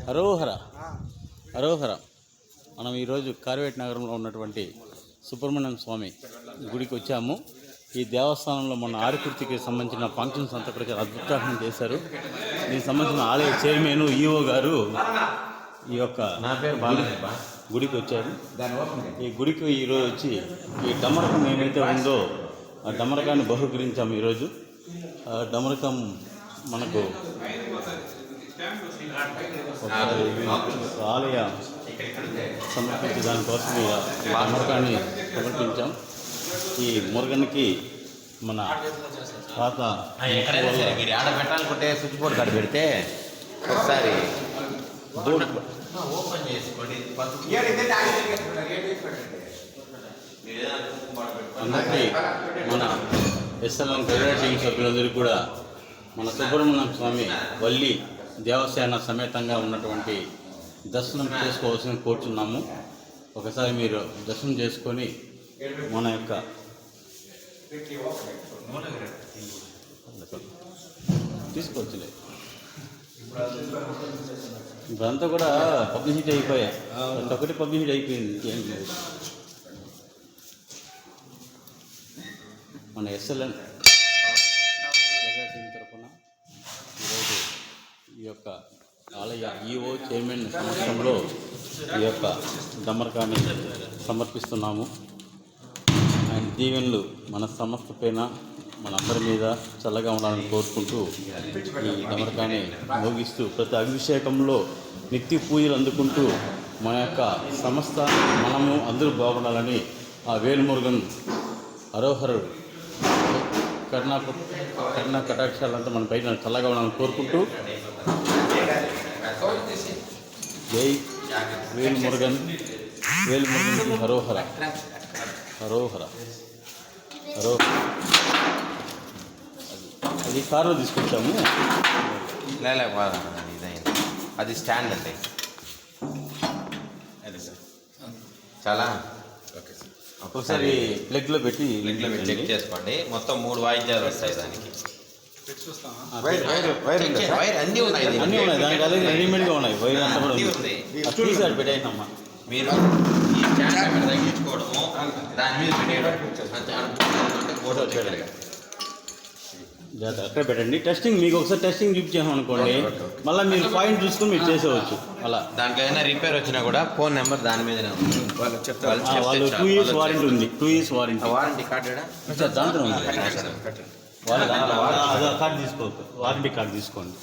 హరోహర హరోహర. మనం ఈరోజు కార్వేట్ నగరంలో ఉన్నటువంటి సుబ్రహ్మణ్యం స్వామి గుడికి వచ్చాము. ఈ దేవస్థానంలో మన ఆరికృతికి సంబంధించిన ఫంక్షన్స్ అంతా కూడా చాలా అద్భుతంగా చేశారు. దీనికి సంబంధించిన ఆలయ చైర్మన్ ఈఓ గారు ఈ యొక్క గుడికి వచ్చారు. ఈ గుడికి ఈరోజు వచ్చి ఈ డమరకం ఏమైతే ఉందో ఆ డమరకాన్ని బహుకరించాము. ఈరోజు ఆ డమరకం మనకు ఆలయ సమర్పించి దానికోసం డమరకాన్ని సమర్పించాం. ఈ మురుగన్కి మన పాత మీరు ఆడ పెట్టాలనుకుంటే స్విచ్ బోర్డు కాడ పెడితే ఒకసారి ఓపెన్ చేసుకోండి. అందరికీ మన ఎస్ఎల్ఎన్ క్రెడిట్ టీం సభ్యులందరికీ కూడా మన సుబ్రహ్మణ్యం స్వామి వల్లి దేవసేన సమేతంగా ఉన్నటువంటి దర్శనం చేసుకోవాల్సిన కోరుచున్నాము. ఒకసారి మీరు దర్శనం చేసుకొని మన యొక్క తీసుకోవచ్చులే. ఇప్పుడంతా కూడా పబ్లిసిటీ అయిపోయాయి. ఒకటి పబ్లిసిటీ అయిపోయింది, ఏం లేదు. మన ఎస్ఎల్ఎన్ టీం తరఫున ఈరోజు ఈ యొక్క ఆలయ ఈఓ చైర్మన్ సమక్షంలో ఈ యొక్క డమరకాన్ని సమర్పిస్తున్నాము. ఆయన దీవెనలు మన సంస్థ పైన మనందరి మీద చల్లగా ఉండాలని కోరుకుంటూ ఈ డమరకాన్ని మోగిస్తూ ప్రతి అభిషేకంలో నిత్య పూజలు అందుకుంటూ మన యొక్క సంస్థ మనము అందరూ బాగుండాలని ఆ వేలుమురుగన్ హరోహరుడు కరుణా కటాక్షాలంతా మన పైన చల్లగా ఉండాలని కోరుకుంటూ జై వేలుమురుగన్ హరోహర హరోహర హరోహర. అది కారులో తీసుకొచ్చాము. అది స్టాండ్ అండి. అదే సార్ చాలా ఓకే సార్. ఒకసారి ప్లగ్లో పెట్టి చెక్ చేసుకోండి. మొత్తం 3 వాయిద్యాలు వస్తాయి దానికి. వైర్ అన్నీ ఉన్నాయి. దానికి అదే రెడీమేడ్గా ఉన్నాయి. వైర్ అంతా కూడా ఉంది. పెట్టేయమ్మా. మీరు ఈ స్టాండ్ అక్కడ తగ్గించుకోవడము, దాని మీద పెట్టేయడం అక్కడ పెట్టండి. టెస్టింగ్ మీకు ఒకసారి టెస్టింగ్ చూపించాము అనుకోండి, మళ్ళీ మీరు పాయింట్ చూసుకొని మీరు చేసేవచ్చు. అలా దాంట్లో ఏదైనా రిపేర్ వచ్చినా కూడా ఫోన్ నెంబర్ దాని మీదనే ఉంది. వాళ్ళు 2 years వారంటీ ఉంది. 2 years వారంటీ కార్డు దాంట్లో ఉంది. వాళ్ళు కార్డు తీసుకోండి, వారంటీ కార్డు తీసుకోండి.